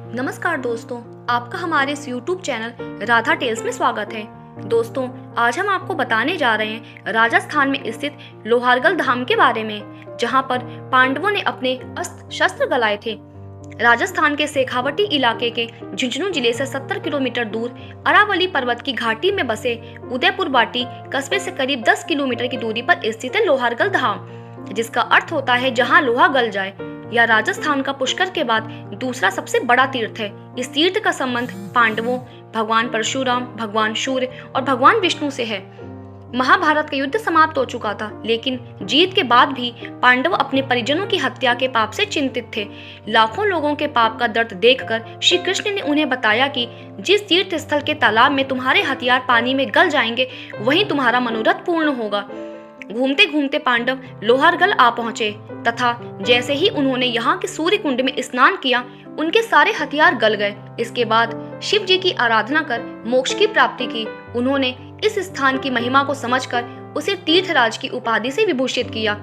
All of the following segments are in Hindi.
नमस्कार दोस्तों, आपका हमारे इस YouTube चैनल राधा टेल्स में स्वागत है। दोस्तों, आज हम आपको बताने जा रहे हैं राजस्थान में स्थित लोहारगल धाम के बारे में, जहां पर पांडवों ने अपने अस्त्र शस्त्र गलाए थे। राजस्थान के शेखावटी इलाके के झुंझुनू जिले से 70 किलोमीटर दूर अरावली पर्वत की घाटी में बसे उदयपुर बाटी कस्बे से करीब 10 किलोमीटर की दूरी पर स्थित है लोहारगल धाम, जिसका अर्थ होता है जहां लोहा गल जाए। यह राजस्थान का पुष्कर के बाद दूसरा सबसे बड़ा तीर्थ है। इस तीर्थ का संबंध पांडवों, भगवान परशुराम, भगवान सूर्य और भगवान विष्णु से है। महाभारत का युद्ध समाप्त हो चुका था, लेकिन जीत के बाद भी पांडव अपने परिजनों की हत्या के पाप से चिंतित थे। लाखों लोगों के पाप का दर्द देखकर श्री कृष्ण ने उन्हें बताया कि जिस तीर्थ स्थल के तालाब में तुम्हारे हथियार पानी में गल जाएंगे, वहीं तुम्हारा मनोरथ पूर्ण होगा। घूमते घूमते पांडव लोहारगल आ पहुंचे तथा जैसे ही उन्होंने यहाँ के सूर्य कुंड में स्नान किया, उनके सारे हथियार गल गए। इसके बाद शिव जी की आराधना कर मोक्ष की प्राप्ति की। उन्होंने इस स्थान की महिमा को समझकर उसे तीर्थराज की उपाधि से विभूषित किया।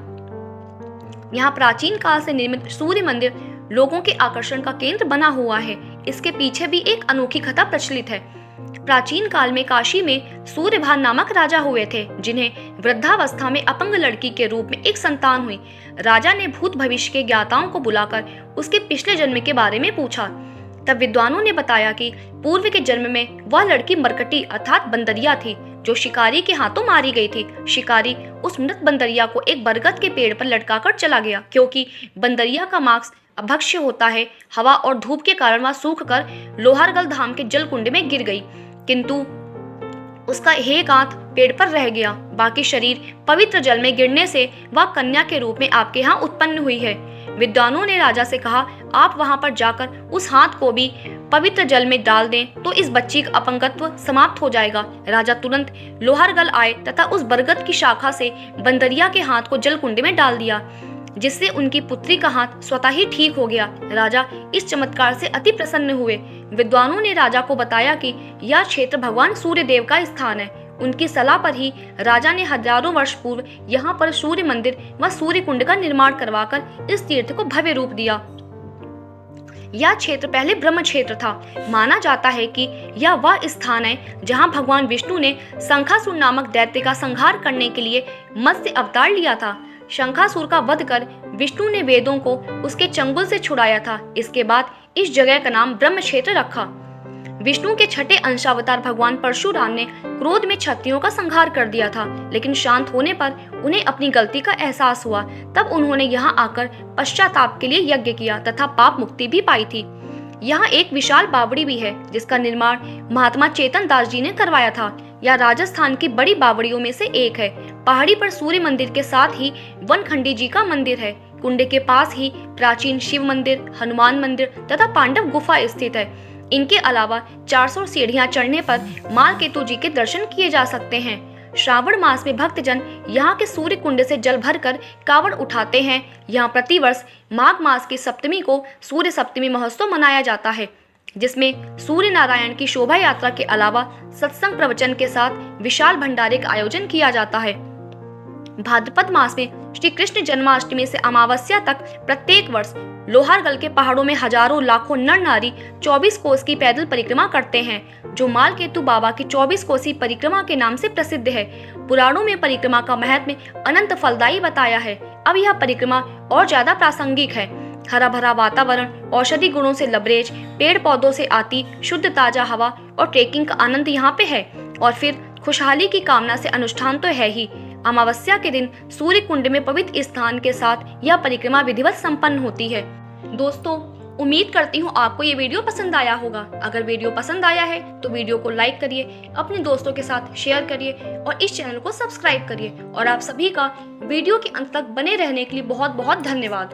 यहाँ प्राचीन काल से निर्मित सूर्य मंदिर लोगों के आकर्षण का केंद्र बना हुआ है। इसके पीछे भी एक अनोखी कथा प्रचलित है। प्राचीन काल में काशी में सूर्यभान नामक राजा हुए थे, जिन्हें वृद्धावस्था में अपंग लड़की के रूप में एक संतान हुई। राजा ने भूत भविष्य के ज्ञाताओं को बुलाकर उसके पिछले जन्म के बारे में पूछा। तब विद्वानों ने बताया कि पूर्व के जन्म में वह लड़की मरकटी अर्थात बंदरिया थी, जो शिकारी के हाथों मारी गई थी। शिकारी उस मृत बंदरिया को एक बरगद के पेड़ पर लटकाकर चला गया। क्योंकि बंदरिया का मांस अभक्ष्य होता है, हवा और धूप के कारण वह सूख कर लोहारगल धाम के जल कुंड में गिर गई, किंतु उसका एक हाथ पेड़ पर रह गया। बाकी शरीर पवित्र जल में गिरने से वह कन्या के रूप में आपके यहाँ उत्पन्न हुई है। विद्वानों ने राजा से कहा, आप वहां पर जाकर उस हाथ को भी पवित्र जल में डाल दें तो इस बच्ची का अपंगत्व समाप्त हो जाएगा। राजा तुरंत लोहारगल आए तथा उस बरगद की शाखा से बंदरिया के हाथ को जल कुंड में डाल दिया, जिससे उनकी पुत्री का हाथ स्वतः ही ठीक हो गया। राजा इस चमत्कार से अति प्रसन्न हुए। विद्वानों ने राजा को बताया कि यह क्षेत्र भगवान सूर्य देव का स्थान है। उनकी सलाह पर ही राजा ने हजारों वर्ष पूर्व यहाँ पर सूर्य मंदिर व सूर्य कुंड का निर्माण करवाकर इस तीर्थ को भव्य रूप दिया। यह क्षेत्र पहले ब्रह्म क्षेत्र था। माना जाता है कि यह वह स्थान है जहां भगवान विष्णु ने शंखासुर नामक दैत्य का संहार करने के लिए मत्स्य अवतार लिया था। शंखासुर का वध कर विष्णु ने वेदों को उसके चंगुल से छुड़ाया था। इसके बाद इस जगह का नाम ब्रह्म क्षेत्र रखा। विष्णु के छठे अंशावतार भगवान परशुराम ने क्रोध में क्षत्रियों का संहार कर दिया था, लेकिन शांत होने पर उन्हें अपनी गलती का एहसास हुआ। तब उन्होंने यहाँ आकर पश्चाताप के लिए यज्ञ किया तथा पाप मुक्ति भी पाई थी। यहाँ एक विशाल बावड़ी भी है, जिसका निर्माण महात्मा चेतन दास जी ने करवाया था। यह राजस्थान की बड़ी बावड़ियों में से एक है। पहाड़ी पर सूर्य मंदिर के साथ ही वनखंडी जी का मंदिर है। कुंड के पास ही प्राचीन शिव मंदिर, हनुमान मंदिर तथा पांडव गुफा स्थित है। इनके अलावा 400 सीढ़ियां चढ़ने पर मालकेतु जी के दर्शन किए जा सकते हैं। श्रावण मास में भक्तजन यहाँ के सूर्य कुंड से जल भरकर कावड़ उठाते हैं। यहाँ प्रतिवर्ष माघ मास की सप्तमी को सूर्य सप्तमी महोत्सव मनाया जाता है, जिसमें सूर्य नारायण की शोभा यात्रा के अलावा सत्संग प्रवचन के साथ विशाल भंडारे का आयोजन किया जाता है। भाद्रपद मास में श्री कृष्ण जन्माष्टमी से अमावस्या तक प्रत्येक वर्ष लोहारगल के पहाड़ों में हजारों लाखों नर नारी 24 कोस की पैदल परिक्रमा करते हैं, जो मालकेतु बाबा की 24 कोसी परिक्रमा के नाम से प्रसिद्ध है। पुराणों में परिक्रमा का महत्व अनंत फलदायी बताया है। अब यह परिक्रमा और ज्यादा प्रासंगिक है। हरा भरा वातावरण, औषधि गुणों से लबरेज पेड़ पौधों से आती शुद्ध ताजा हवा और ट्रेकिंग का आनंद यहाँ पे है। और फिर खुशहाली की कामना से अनुष्ठान तो है ही। अमावस्या के दिन सूर्य कुंड में पवित्र स्थान के साथ यह परिक्रमा विधिवत संपन्न होती है। दोस्तों, उम्मीद करती हूँ आपको ये वीडियो पसंद आया होगा। अगर वीडियो पसंद आया है तो वीडियो को लाइक करिए, अपने दोस्तों के साथ शेयर करिए और इस चैनल को सब्सक्राइब करिए। और आप सभी का वीडियो के अंत तक बने रहने के लिए बहुत बहुत धन्यवाद।